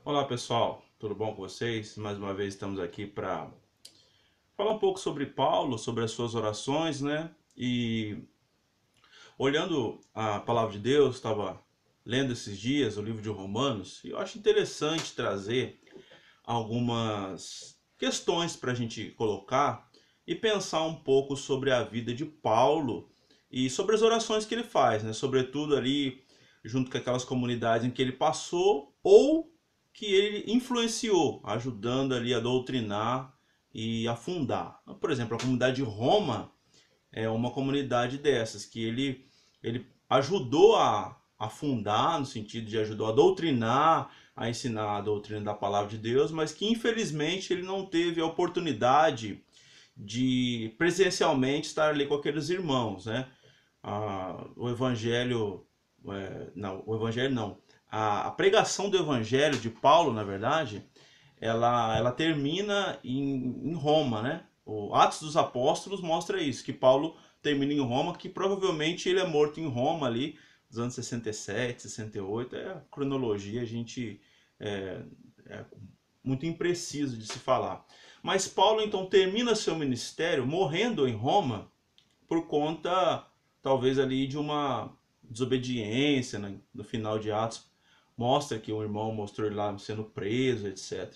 Olá pessoal, tudo bom com vocês? Mais uma vez estamos aqui para falar um pouco sobre Paulo, sobre as suas orações, né? E olhando a palavra de Deus, estava lendo esses dias o livro de Romanos, e eu acho interessante trazer algumas questões para a gente colocar e pensar um pouco sobre a vida de Paulo e sobre as orações que ele faz, né? Sobretudo ali junto com aquelas comunidades em que ele passou ou que ele influenciou, ajudando ali a doutrinar e a fundar. Por exemplo, a comunidade de Roma é uma comunidade dessas que ele ajudou a fundar, no sentido de ajudou a doutrinar, a ensinar a doutrina da palavra de Deus, mas que infelizmente ele não teve a oportunidade de presencialmente estar ali com aqueles irmãos, né? O evangelho, não, o evangelho não, a pregação do evangelho de Paulo, na verdade, ela termina em Roma, né? O Atos dos Apóstolos mostra isso, que Paulo termina em Roma, que provavelmente ele é morto em Roma ali, nos anos 67, 68, é a cronologia, a gente é, é muito impreciso de se falar. Mas Paulo então termina seu ministério morrendo em Roma por conta, talvez ali, de uma desobediência, né? No final de Atos mostra que o irmão mostrou ele lá sendo preso, etc.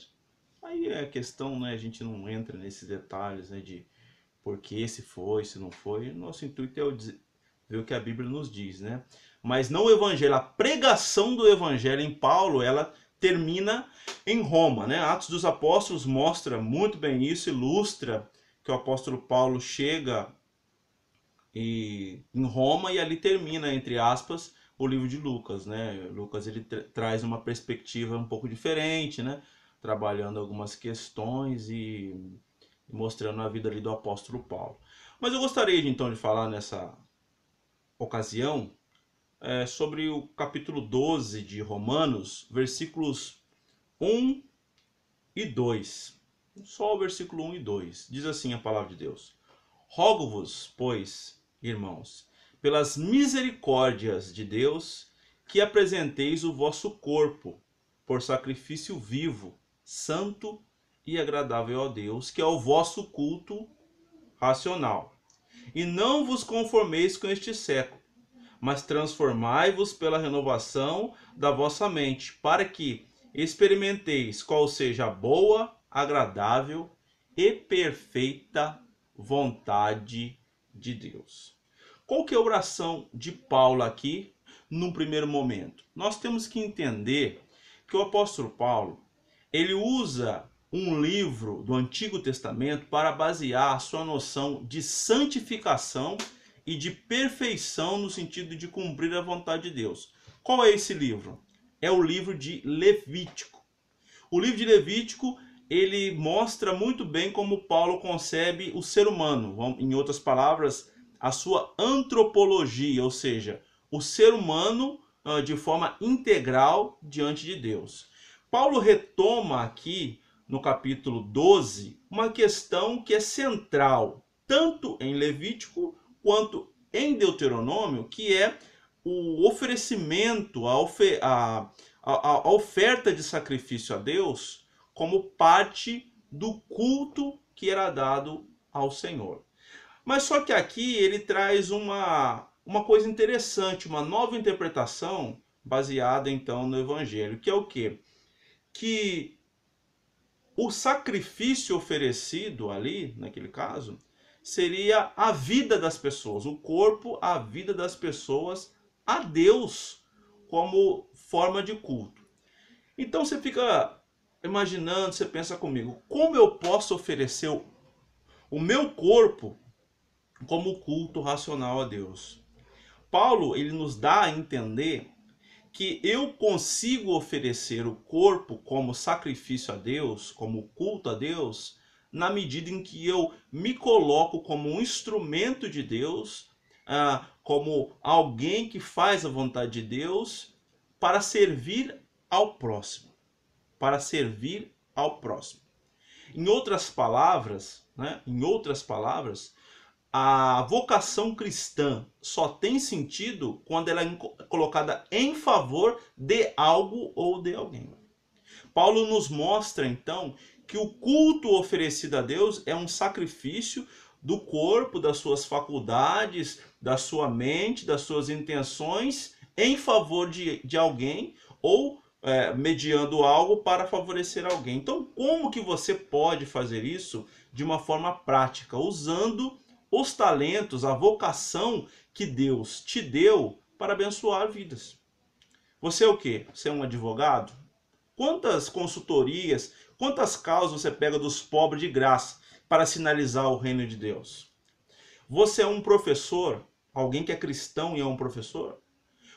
Aí é questão, né? A gente não entra nesses detalhes, né? De por que se foi, se não foi. Nosso intuito é ver o que a Bíblia nos diz, né? Mas não o evangelho, a pregação do evangelho em Paulo, ela termina em Roma, né? Atos dos Apóstolos mostra muito bem isso, ilustra que o apóstolo Paulo chega em Roma e ali termina, entre aspas, o livro de Lucas, né? Lucas ele traz uma perspectiva um pouco diferente, né? Trabalhando algumas questões e mostrando a vida ali do apóstolo Paulo. Mas eu gostaria então de falar nessa ocasião sobre o capítulo 12 de Romanos, versículos 1 e 2. Só o versículo 1 e 2. Diz assim a palavra de Deus: Rogo-vos, pois, irmãos, pelas misericórdias de Deus, que apresenteis o vosso corpo por sacrifício vivo, santo e agradável a Deus, que é o vosso culto racional. E não vos conformeis com este século, mas transformai-vos pela renovação da vossa mente, para que experimenteis qual seja a boa, agradável e perfeita vontade de Deus. Qual que é a oração de Paulo aqui num primeiro momento? Nós temos que entender que o apóstolo Paulo, ele usa um livro do Antigo Testamento para basear a sua noção de santificação e de perfeição no sentido de cumprir a vontade de Deus. Qual é esse livro? É o livro de Levítico. O livro de Levítico ele mostra muito bem como Paulo concebe o ser humano, em outras palavras, a sua antropologia, ou seja, o ser humano de forma integral diante de Deus. Paulo retoma aqui no capítulo 12 uma questão que é central, tanto em Levítico quanto em Deuteronômio, que é o oferecimento, a oferta de sacrifício a Deus como parte do culto que era dado ao Senhor. Mas só que aqui ele traz uma coisa interessante, uma nova interpretação baseada então no Evangelho, que é o quê? Que o sacrifício oferecido ali, naquele caso, seria a vida das pessoas, o corpo, a vida das pessoas a Deus como forma de culto. Então você fica imaginando, você pensa comigo, como eu posso oferecer o meu corpo como culto racional a Deus? Paulo, ele nos dá a entender que eu consigo oferecer o corpo como sacrifício a Deus, como culto a Deus, na medida em que eu me coloco como um instrumento de Deus, como alguém que faz a vontade de Deus para servir ao próximo. Para servir ao próximo. Em outras palavras, né, a vocação cristã só tem sentido quando ela é colocada em favor de algo ou de alguém. Paulo nos mostra, então, que o culto oferecido a Deus é um sacrifício do corpo, das suas faculdades, da sua mente, das suas intenções, em favor de alguém, ou mediando algo para favorecer alguém. Então, como que você pode fazer isso de uma forma prática? Usando os talentos, a vocação que Deus te deu para abençoar vidas. Você é o quê? Você é um advogado? Quantas consultorias, quantas causas você pega dos pobres de graça para sinalizar o reino de Deus? Você é um professor? Alguém que é cristão e é um professor?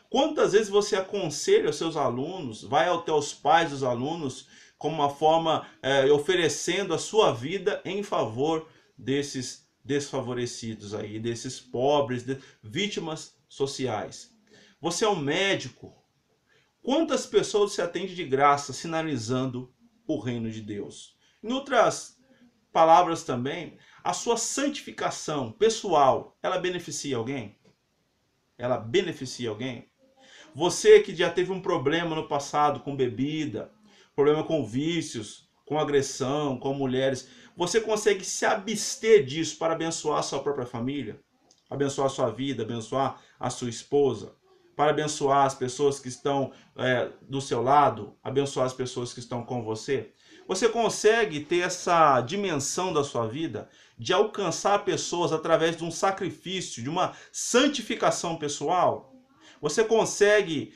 Quantas vezes você aconselha os seus alunos, vai até os pais dos alunos, como uma forma, oferecendo a sua vida em favor desses desfavorecidos aí, desses pobres, vítimas sociais? Você é um médico? Quantas pessoas você atende de graça, sinalizando o reino de Deus? Em outras palavras também, a sua santificação pessoal, ela beneficia alguém? Ela beneficia alguém? Você que já teve um problema no passado com bebida, problema com vícios, com agressão, com mulheres, você consegue se abster disso para abençoar a sua própria família? Abençoar a sua vida, abençoar a sua esposa? Para abençoar as pessoas que estão do seu lado, abençoar as pessoas que estão com você? Você consegue ter essa dimensão da sua vida de alcançar pessoas através de um sacrifício, de uma santificação pessoal? Você consegue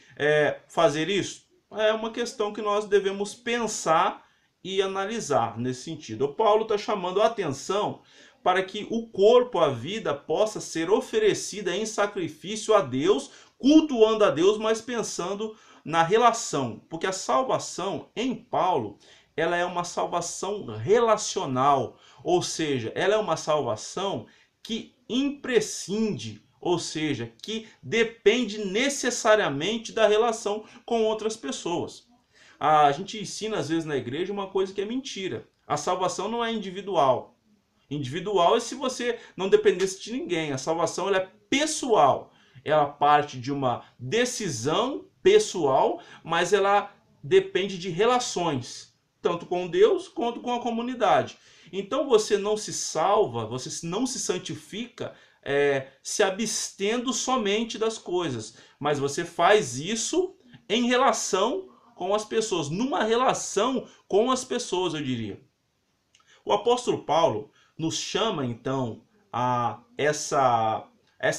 fazer isso? É uma questão que nós devemos pensar e analisar nesse sentido. O Paulo está chamando a atenção para que o corpo, a vida, possa ser oferecida em sacrifício a Deus, cultuando a Deus, mas pensando na relação. Porque a salvação, em Paulo, ela é uma salvação relacional, ou seja, ela é uma salvação que imprescinde, ou seja, que depende necessariamente da relação com outras pessoas. A gente ensina às vezes na igreja uma coisa que é mentira. A salvação não é individual. Individual é se você não dependesse de ninguém. A salvação ela é pessoal. Ela parte de uma decisão pessoal, mas ela depende de relações, tanto com Deus quanto com a comunidade. Então você não se salva, você não se santifica se abstendo somente das coisas, mas você faz isso em relação com as pessoas, numa relação com as pessoas, eu diria. O apóstolo Paulo nos chama então a essa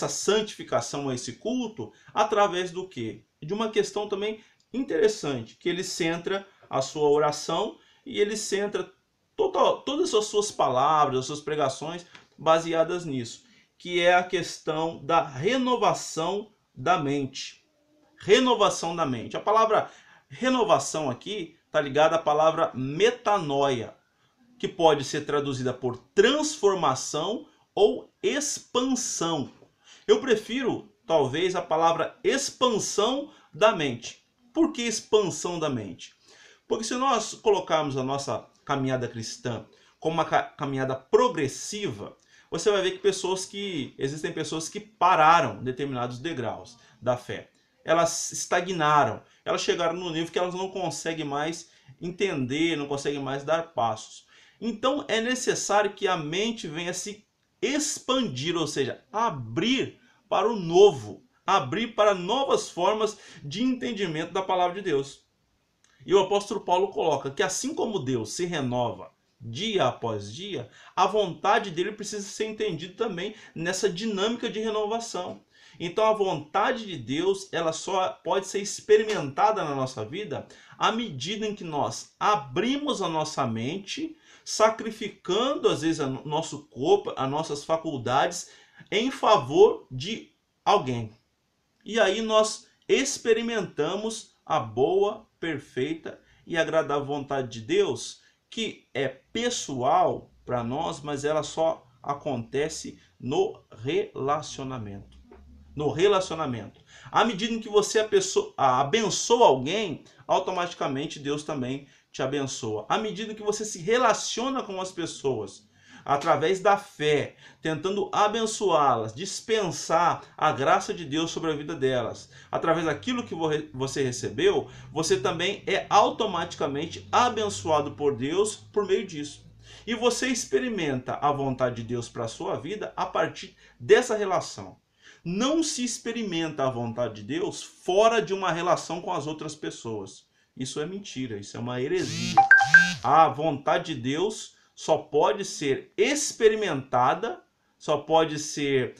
santificação, a esse culto, através do quê? De uma questão também interessante, que ele centra a sua oração e ele centra todas as suas palavras, as suas pregações baseadas nisso, que é a questão da renovação da mente. Renovação da mente. A palavra renovação aqui está ligada à palavra metanoia, que pode ser traduzida por transformação ou expansão. Eu prefiro, talvez, a palavra expansão da mente. Por que expansão da mente? Porque se nós colocarmos a nossa caminhada cristã como uma caminhada progressiva, você vai ver que existem pessoas que pararam em determinados degraus da fé. Elas estagnaram, elas chegaram no nível que elas não conseguem mais entender, não conseguem mais dar passos. Então é necessário que a mente venha se expandir, ou seja, abrir para o novo, abrir para novas formas de entendimento da palavra de Deus. E o apóstolo Paulo coloca que assim como Deus se renova dia após dia, a vontade dele precisa ser entendida também nessa dinâmica de renovação. Então a vontade de Deus, ela só pode ser experimentada na nossa vida à medida em que nós abrimos a nossa mente, sacrificando às vezes o nosso corpo, as nossas faculdades em favor de alguém. E aí nós experimentamos a boa, perfeita e agradável vontade de Deus, que é pessoal para nós, mas ela só acontece no relacionamento. No relacionamento. À medida em que você abençoa alguém, automaticamente Deus também te abençoa. À medida que você se relaciona com as pessoas, através da fé, tentando abençoá-las, dispensar a graça de Deus sobre a vida delas, através daquilo que você recebeu, você também é automaticamente abençoado por Deus por meio disso. E você experimenta a vontade de Deus para a sua vida a partir dessa relação. Não se experimenta a vontade de Deus fora de uma relação com as outras pessoas. Isso é mentira, isso é uma heresia. A vontade de Deus só pode ser experimentada, só pode ser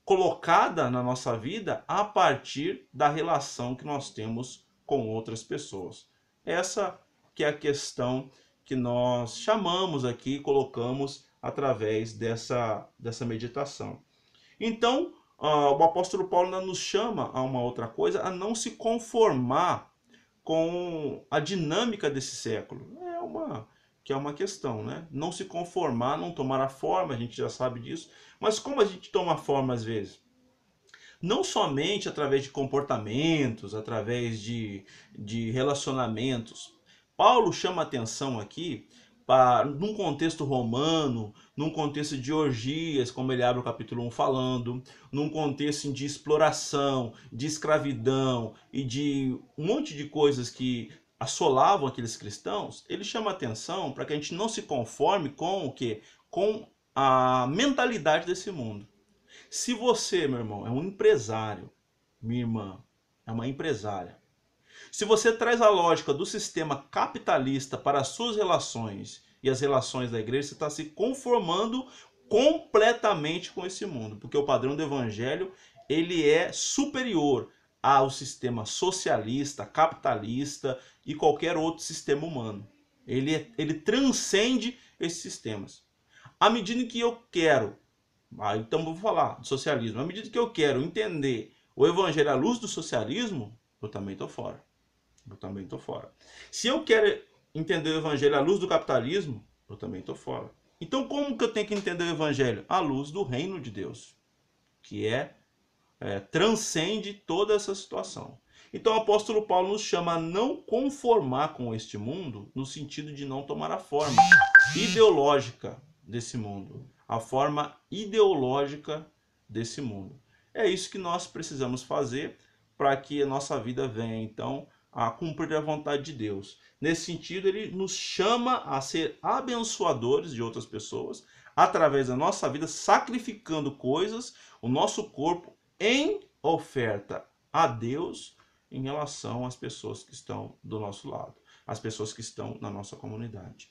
colocada na nossa vida a partir da relação que nós temos com outras pessoas. Essa que é a questão que nós chamamos aqui, colocamos através dessa meditação. Então, o apóstolo Paulo ainda nos chama a uma outra coisa, a não se conformar com a dinâmica desse século. Que é uma questão, né? Não se conformar, não tomar a forma, a gente já sabe disso. Mas como a gente toma forma às vezes? Não somente através de comportamentos, através de relacionamentos. Paulo chama atenção aqui para, num contexto romano, num contexto de orgias, como ele abre o capítulo 1 falando, num contexto de exploração, de escravidão e de um monte de coisas que assolavam aqueles cristãos, ele chama atenção para que a gente não se conforme com o quê? Com a mentalidade desse mundo. Se você, meu irmão, é um empresário, minha irmã é uma empresária, se você traz a lógica do sistema capitalista para as suas relações e as relações da igreja, você está se conformando completamente com esse mundo, porque o padrão do evangelho ele é superior ao sistema socialista, capitalista e qualquer outro sistema humano. Ele transcende esses sistemas. À medida que eu quero, então vou falar do socialismo, à medida que eu quero entender o evangelho à luz do socialismo, eu também estou fora. Eu também estou fora. Se eu quero entender o evangelho à luz do capitalismo, eu também estou fora. Então como que eu tenho que entender o evangelho? À luz do reino de Deus, que transcende toda essa situação. Então o apóstolo Paulo nos chama a não conformar com este mundo, no sentido de não tomar a forma ideológica desse mundo, a forma ideológica desse mundo. É isso que nós precisamos fazer para que a nossa vida venha, então, a cumprir a vontade de Deus. Nesse sentido, ele nos chama a ser abençoadores de outras pessoas, através da nossa vida, sacrificando coisas, o nosso corpo, em oferta a Deus, em relação às pessoas que estão do nosso lado, às pessoas que estão na nossa comunidade.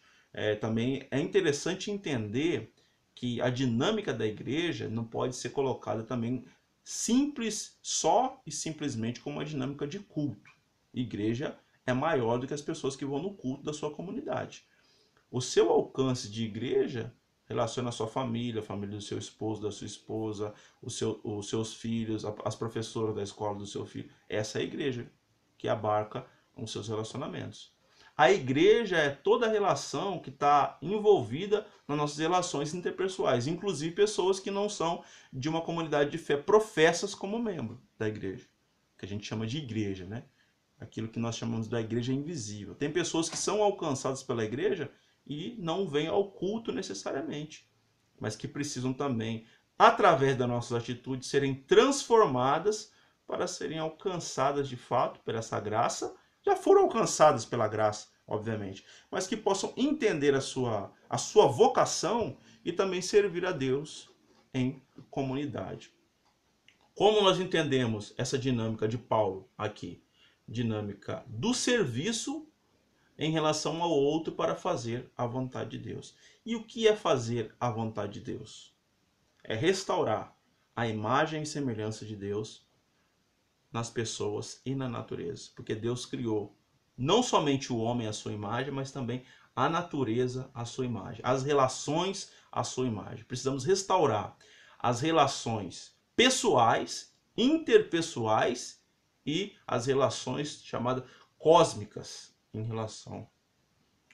Também é interessante entender que a dinâmica da igreja não pode ser colocada também simples, só e simplesmente como uma dinâmica de culto. Igreja é maior do que as pessoas que vão no culto da sua comunidade. O seu alcance de igreja relaciona a sua família, a família do seu esposo, da sua esposa, os seus filhos, as professoras da escola do seu filho. Essa é a igreja que abarca os seus relacionamentos. A igreja é toda a relação que está envolvida nas nossas relações interpessoais, inclusive pessoas que não são de uma comunidade de fé professas como membro da igreja, que a gente chama de igreja, né? Aquilo que nós chamamos da igreja invisível. Tem pessoas que são alcançadas pela igreja e não vêm ao culto necessariamente, mas que precisam também, através das nossas atitudes, serem transformadas para serem alcançadas de fato por essa graça. Já foram alcançadas pela graça, obviamente, mas que possam entender a sua vocação e também servir a Deus em comunidade. Como nós entendemos essa dinâmica de Paulo aqui? Dinâmica do serviço em relação ao outro para fazer a vontade de Deus. E o que é fazer a vontade de Deus? É restaurar a imagem e semelhança de Deus nas pessoas e na natureza. Porque Deus criou não somente o homem à sua imagem, mas também a natureza à sua imagem, as relações à sua imagem. Precisamos restaurar as relações pessoais, interpessoais e as relações chamadas cósmicas em relação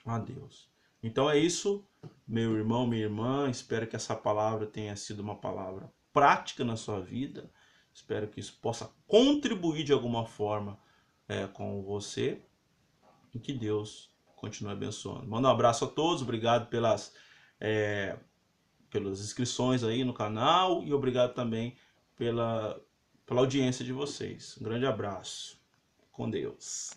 a Deus. Então é isso, meu irmão, minha irmã. Espero que essa palavra tenha sido uma palavra prática na sua vida. Espero que isso possa contribuir de alguma forma com você e que Deus continue abençoando. Manda um abraço a todos, obrigado pelas pelas inscrições aí no canal e obrigado também pela audiência de vocês. Um grande abraço. Com Deus.